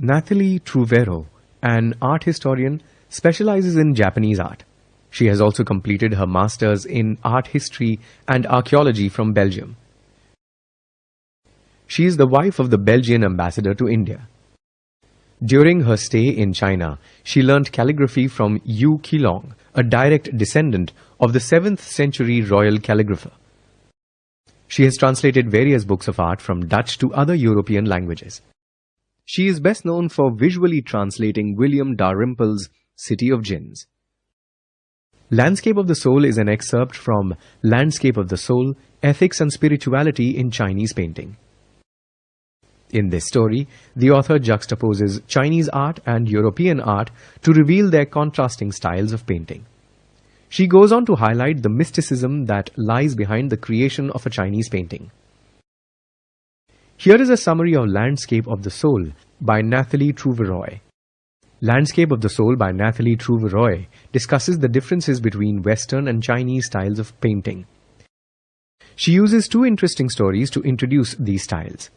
Nathalie Truvero, an art historian, specializes in Japanese art. She has also completed her master's in art history and archaeology from Belgium. She is the wife of the Belgian ambassador to India. During her stay in China, she learnt calligraphy from Yu Qilong, a direct descendant of the 7th century royal calligrapher. She has translated various books of art from Dutch to other European languages. She is best known for visually translating William Dalrymple's City of Jinns. Landscape of the Soul is an excerpt from Landscape of the Soul, Ethics and Spirituality in Chinese Painting. In this story, the author juxtaposes Chinese art and European art to reveal their contrasting styles of painting. She goes on to highlight the mysticism that lies behind the creation of a Chinese painting. Here is a summary of Landscape of the Soul by Nathalie Truvero. Landscape of the Soul by Nathalie Truvero discusses the differences between Western and Chinese styles of painting. She uses two interesting stories to introduce these styles.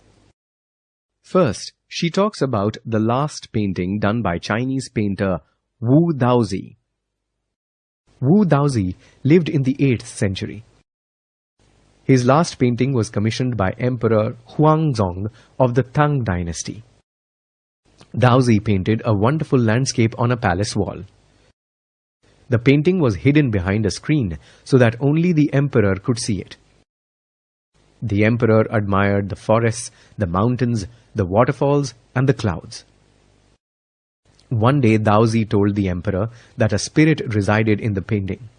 First, she talks about the last painting done by Chinese painter Wu Daozi. Wu Daozi lived in the 8th century. His last painting was commissioned by Emperor Huangzong of the Tang dynasty. Daozi painted a wonderful landscape on a palace wall. The painting was hidden behind a screen so that only the emperor could see it. The emperor admired the forests, the mountains, the waterfalls, and the clouds. One day Daozi told the emperor that a spirit resided in the painting.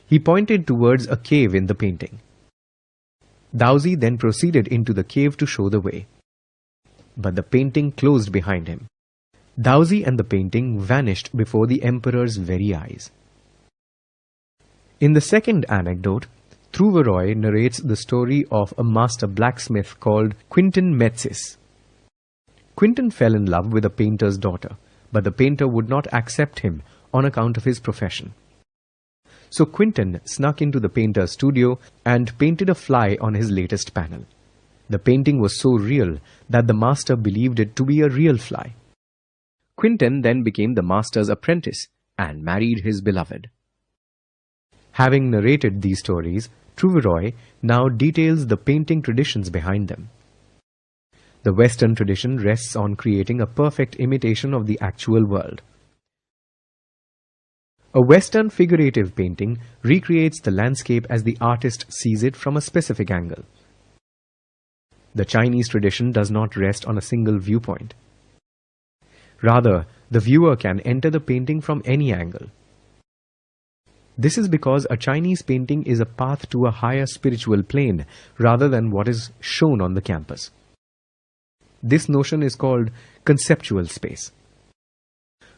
He pointed towards a cave in the painting. Daozi then proceeded into the cave to show the way. But the painting closed behind him. Daozi and the painting vanished before the emperor's very eyes. In the second anecdote, Truvero narrates the story of a master blacksmith called Quintin Metzis. Quintin fell in love with a painter's daughter, but the painter would not accept him on account of his profession. So Quintin snuck into the painter's studio and painted a fly on his latest panel. The painting was so real that the master believed it to be a real fly. Quintin then became the master's apprentice and married his beloved. Having narrated these stories, Truvero now details the painting traditions behind them. The Western tradition rests on creating a perfect imitation of the actual world. A Western figurative painting recreates the landscape as the artist sees it from a specific angle. The Chinese tradition does not rest on a single viewpoint. Rather, the viewer can enter the painting from any angle. This is because a Chinese painting is a path to a higher spiritual plane rather than what is shown on the canvas. This notion is called conceptual space.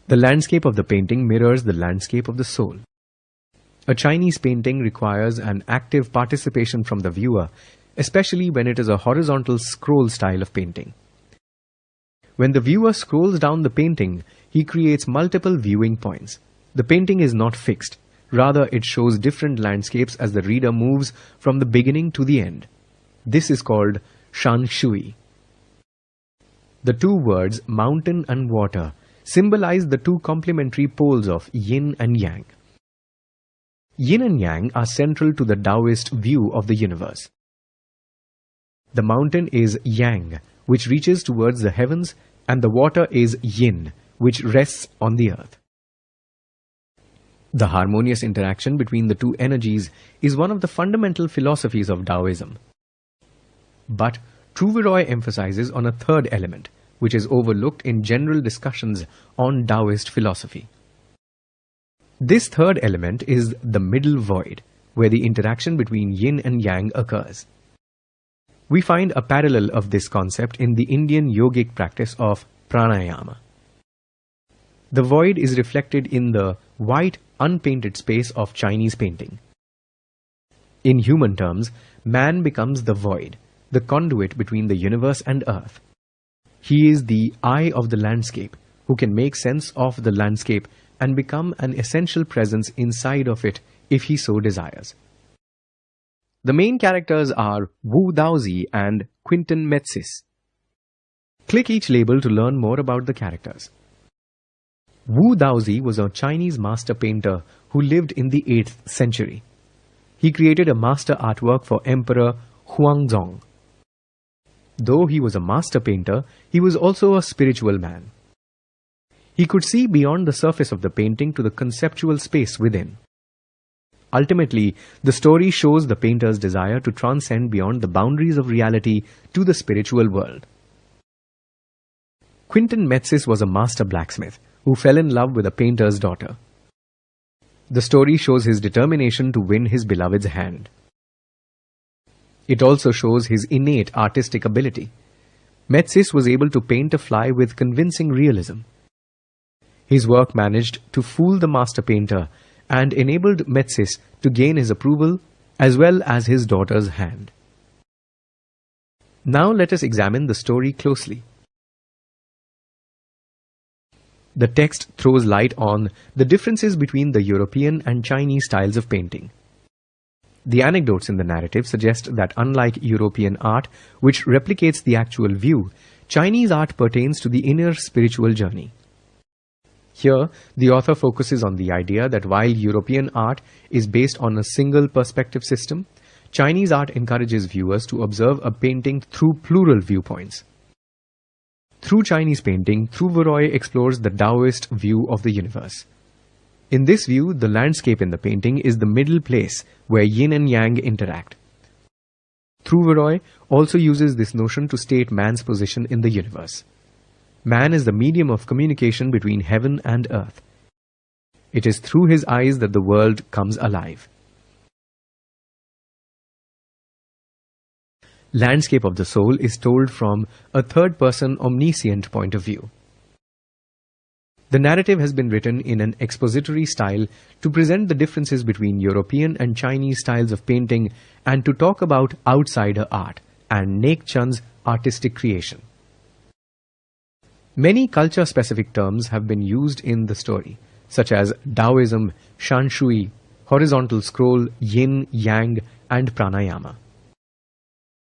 The landscape of the painting mirrors the landscape of the soul. A Chinese painting requires an active participation from the viewer, especially when it is a horizontal scroll style of painting. When the viewer scrolls down the painting, he creates multiple viewing points. The painting is not fixed. Rather, it shows different landscapes as the reader moves from the beginning to the end. This is called shan shui. The two words mountain and water symbolize the two complementary poles of yin and yang. Yin and yang are central to the Taoist view of the universe. The mountain is yang, which reaches towards the heavens, and the water is yin, which rests on the earth. The harmonious interaction between the two energies is one of the fundamental philosophies of Daoism. But Truvero emphasizes on a third element, which is overlooked in general discussions on Taoist philosophy. This third element is the middle void, where the interaction between yin and yang occurs. We find a parallel of this concept in the Indian yogic practice of pranayama. The void is reflected in the white, unpainted space of Chinese painting. In human terms, man becomes the void, the conduit between the universe and earth. He is the eye of the landscape, who can make sense of the landscape and become an essential presence inside of it if he so desires. The main characters are Wu Daozi and Quintin Metzis. Click each label to learn more about the characters. Wu Daozi was a Chinese master painter who lived in the 8th century. He created a master artwork for Emperor Huangzong. Though he was a master painter, he was also a spiritual man. He could see beyond the surface of the painting to the conceptual space within. Ultimately, the story shows the painter's desire to transcend beyond the boundaries of reality to the spiritual world. Quinton Metzis was a master blacksmith who fell in love with a painter's daughter. The story shows his determination to win his beloved's hand. It also shows his innate artistic ability. Metzis was able to paint a fly with convincing realism. His work managed to fool the master painter and enabled Metzis to gain his approval as well as his daughter's hand. Now let us examine the story closely. The text throws light on the differences between the European and Chinese styles of painting. The anecdotes in the narrative suggest that unlike European art, which replicates the actual view, Chinese art pertains to the inner spiritual journey. Here, the author focuses on the idea that while European art is based on a single perspective system, Chinese art encourages viewers to observe a painting through plural viewpoints. Through Chinese painting, Trouveroy explores the Daoist view of the universe. In this view, the landscape in the painting is the middle place where yin and yang interact. Trouveroy also uses this notion to state man's position in the universe. Man is the medium of communication between heaven and earth. It is through his eyes that the world comes alive. Landscape of the Soul is told from a third-person omniscient point of view. The narrative has been written in an expository style to present the differences between European and Chinese styles of painting and to talk about outsider art and Naik Chand's artistic creation. Many culture-specific terms have been used in the story, such as Daoism, Shan Shui, horizontal scroll, yin, yang, and pranayama.